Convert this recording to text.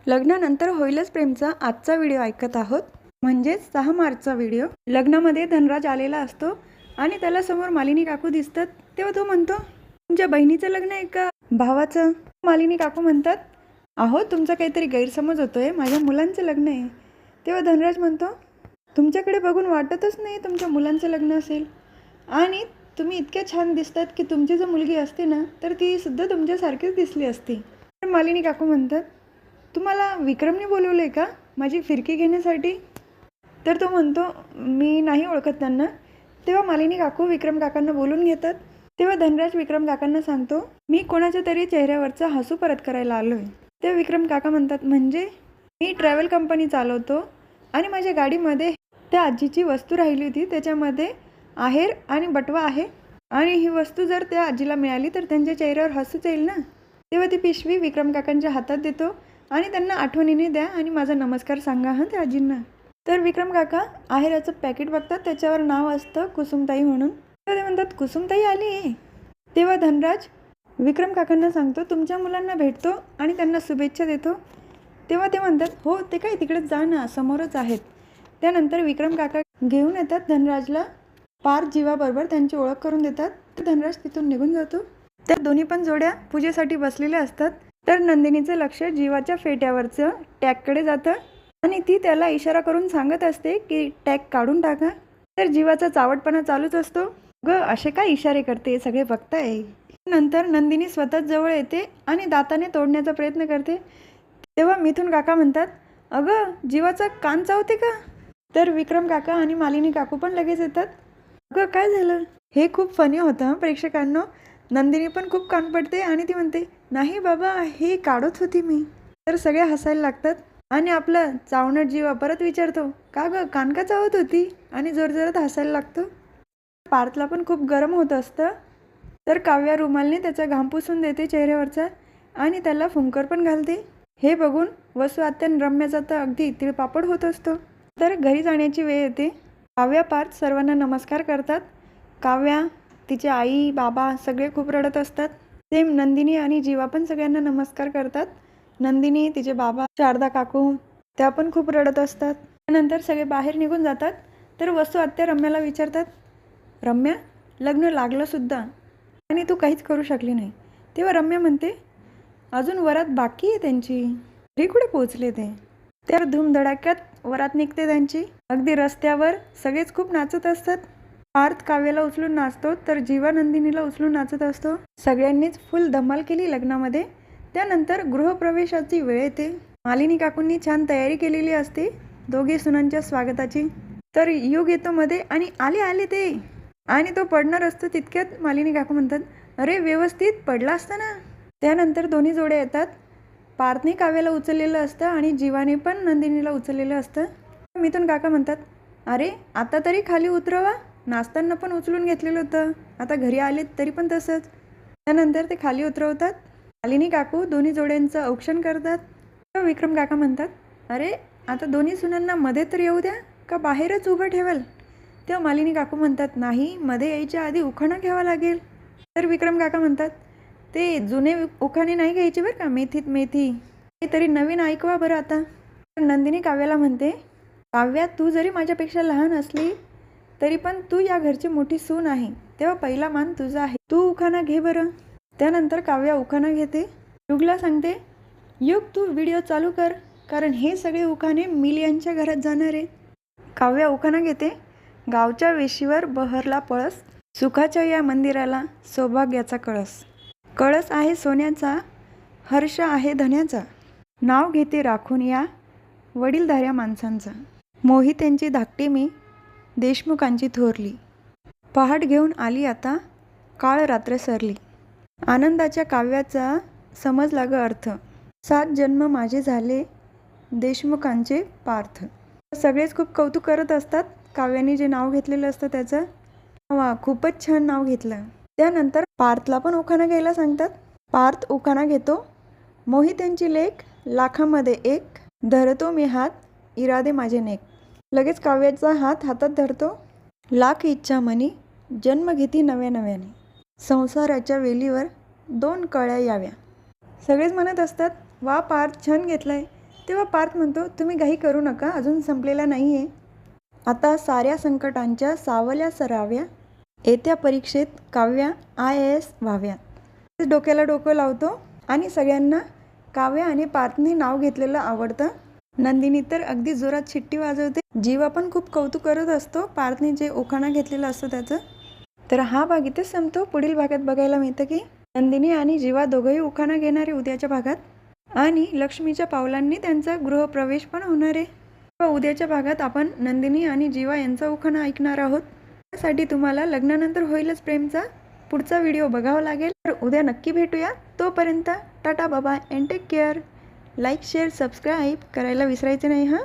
लग्नानंतर होईलच प्रेमचा आजचा व्हिडिओ ऐकत आहोत, म्हणजेच 6 मार्चचा व्हिडिओ। लग्नामध्ये धनराज आलेला असतो आणि त्याला समोर मालिनी काकू दिसतात। तेव्हा तो म्हणतो, तुमच्या बहिणीचं लग्न आहे का भावाचं? मालिनी काकू म्हणतात, अहो तुमचा काहीतरी गैरसमज होतोय, माझ्या मुलांचं लग्न आहे। तेव्हा धनराज म्हणतो, तुमच्याकडे बघून वाटतच नाही तुमच्या मुलांचं लग्न असेल, आणि तुम्ही इतक्या छान दिसतात की तुमची जर मुलगी असते ना तर ती सुद्धा तुमच्यासारखीच दिसली असती। तर मालिनी काकू म्हणतात, तुम्हाला विक्रमने बोलवले का माझी फिरकी घेण्यासाठी? तर तो म्हणतो, मी नाही ओळखत त्यांना। तेव्हा मालिनी काकू विक्रम काकांना बोलून घेतात। तेव्हा धनराज विक्रम काकांना सांगतो, मी कोणाच्या तरी चेहऱ्यावरचा हसू परत करायला आलोय। तेव्हा विक्रम काका म्हणतात, म्हणजे मी ट्रॅव्हल कंपनी चालवतो आणि माझ्या गाडीमध्ये त्या आजीची वस्तू राहिली होती, त्याच्यामध्ये आहेर आणि बटवा आहे, आणि ही वस्तू जर त्या आजीला मिळाली तर त्यांच्या चेहऱ्यावर हसूच येईल ना। तेव्हा ती पिशवी विक्रम काकांच्या हातात देतो आणि त्यांना आठवणीने द्या आणि माझा नमस्कार सांगा हां त्या आजींना। तर विक्रम काका आहेराचं पॅकेट बघतात, त्याच्यावर नाव असतं कुसुमताई म्हणून। तेव्हा ते म्हणतात, कुसुमताई आली आहे। तेव्हा धनराज विक्रम काकांना सांगतो, तुमच्या मुलांना भेटतो आणि त्यांना शुभेच्छा देतो। तेव्हा ते म्हणतात, हो ते काय तिकडे जा ना, समोरच आहेत। त्यानंतर विक्रम काका घेऊन येतात धनराजला पार्थ जीवाबरोबर, त्यांची ओळख करून देतात। तर धनराज तिथून निघून जातो। त्या दोन्ही पण जोड्या पूजेसाठी बसलेल्या असतात। तर नंदिनीचं लक्ष जीवाच्या फेट्यावरचं टॅगकडे जातं आणि ती त्याला इशारा करून सांगत असते की टॅग काढून टाका। तर जीवाचा चावटपणा चालूच असतो, ग असे काय इशारे करते, सगळे बघताय। नंतर नंदिनी स्वतःच जवळ येते आणि दाताने तोडण्याचा प्रयत्न करते। तेव्हा मिथून काका म्हणतात, अगं जीवाचा कान चावते का? तर विक्रम काका आणि मालिनी काकू पण लगेच येतात। अगं काय झालं? हे खूप फनी होतं प्रेक्षकांनो। नंदिनी पण खूप कान पडते आणि ती म्हणते, नाही बाबा हे काढत होती मी। तर सगळे हसायला लागतात आणि आपला चावणट जीवा परत विचारतो, का गं कान का चावत होती? आणि जोरजोरात हसायला लागतो। पार्थला पण खूप गरम होत असतं। तर काव्या रुमालने त्याचा घाम पुसून देते चेहऱ्यावरचा आणि त्याला फुंकर पण घालते। हे बघून वसू आत्या रम्याचा तर अगदी तिळपापड होत असतो। तर घरी जाण्याची वेळ येते। काव्या पार्थ सर्वांना नमस्कार करतात। काव्या, तिचे आई बाबा सगळे खूप रडत असतात। सेम नंदिनी आणि जीवा पण सगळ्यांना नमस्कार करतात। नंदिनी, तिचे बाबा, शारदा काकू त्या पण खूप रडत असतात। त्यानंतर सगळे बाहेर निघून जातात। तर वसू आत्या रम्याला विचारतात, रम्या लग्न लागलं सुद्धा आणि तू काहीच करू शकली नाही। तेव्हा रम्या म्हणते, अजून वरात बाकी आहे त्यांची, घरी कुठे पोहोचले ते? तर धूमधडाक्यात वरात निघते त्यांची। अगदी रस्त्यावर सगळेच खूप नाचत असतात। पार्थ काव्याला उचलून नाचतो, तर जीवा नंदिनीला उचलून नाचत असतो। सगळ्यांनीच फुल धमाल केली लग्नामध्ये। त्यानंतर गृहप्रवेशाची वेळ येते। मालिनी काकूंनी छान तयारी केलेली असते दोघे सुनांच्या स्वागताची। तर युग येतो मध्ये आणि आले आले ते, आणि तो पडणार असतो तितक्यात मालिनी काकू म्हणतात, अरे व्यवस्थित पडला असता ना। त्यानंतर दोन्ही जोड्या येतात। पार्थने काव्याला उचललेलं असतं आणि जीवाने पण नंदिनीला उचललेलं असतं। मिथून काका म्हणतात, अरे आता तरी खाली उतरवा, नाचताना पण उचलून घेतलेलं होतं, आता घरी आलेत तरी पण तसंच। त्यानंतर ते खाली उतरवतात। मालिनी काकू दोन्ही जोड्यांचं औक्षण करतात। तर विक्रम काका म्हणतात, अरे आता दोन्ही सुनांना मध्ये तर येऊ द्या, का बाहेरच उभं ठेवाल? तेव्हा मालिनी काकू म्हणतात, नाही मध्ये यायच्या आधी उखाणा घ्यावा लागेल। तर विक्रम काका म्हणतात, ते जुने उखाणे नाही घ्यायचे बरं का, मेथीत मेथी, तरी नवीन ऐकवा बरं आता। तर नंदिनी काव्याला म्हणते, काव्या तू जरी माझ्यापेक्षा लहान असली तरी पण तू या घरची मोठी सून आहे, तेव्हा पहिला मान तुझा आहे, तू उखाणा घे बरं। त्यानंतर काव्या उखाणा घेते। युगला सांगते, युग तू व्हिडिओ चालू कर, कारण हे सगळे उखाणे मिलियनच्या घरात जाणार आहे। काव्या उखाणा घेते, गावच्या वेशीवर बहरला पळस, सुखाच्या या मंदिराला सौभाग्याचा कळस, कळस आहे सोन्याचा, हर्ष आहे धन्याचा, नाव घेते राखून या वडीलधाऱ्या माणसांचा, मोहित्यांची धाकटी मी, देशमुखांची थोरली, पहाट घेऊन आली आता, काळ रात्र सरली, आनंदाच्या काव्याचा समजला ग अर्थ, 7 जन्म माझे झाले देशमुखांचे पार्थ। सगळेच खूप कौतुक करत असतात काव्याने जे नाव घेतलेलं असतं त्याचं। वा खूपच छान नाव घेतलं। त्यानंतर पार्थला पण उखाणा घ्यायला सांगतात। पार्थ उखाणा घेतो, मोहित्यांची लेक लाखामध्ये एक, धरतो मी हात इरादे माझे नेक, लगेच काव्याचा हात हातात धरतो, लाख इच्छा मनी जन्म घेती नव्या नव्याने, संसाराच्या वेलीवर 2 कळ्या याव्या। सगळेच म्हणत असतात, वा पार्थ छान घेतलाय। तेव्हा पार्थ म्हणतो, तुम्ही घाई करू नका, अजून संपलेला नाही आहे. आता साऱ्या संकटांच्या सावल्या सराव्या, येत्या परीक्षेत काव्या IAS व्हाव्या. डोक्याला डोकं लावतो आणि सगळ्यांना काव्या आणि पार्थने नाव घेतलेलं आवडतं. नंदिनी तर अगदी जोरात शिट्टी वाजवते. जीवा पण खूप कौतुक करत असतो पार्थने जे उखाणा घेतलेलं असतं त्याचं. तर हा भाग इथेच संपतो. पुढील भागात बघायला मिळतं की नंदिनी आणि जीवा दोघंही उखाणा घेणारे उद्याच्या भागात, आणि लक्ष्मीच्या पावलांनी त्यांचा गृहप्रवेश पण होणार आहे. उद्याच्या भागात आपण नंदिनी आणि जीवा यांचा उखाणा ऐकणार आहोत. त्यासाठी तुम्हाला लग्नानंतर होईलच प्रेमचा पुढचा व्हिडिओ बघावा लागेल. तर उद्या नक्की भेटूया. तोपर्यंत tata bye and take care. Like share subscribe करायला विसरायचे नाही हां.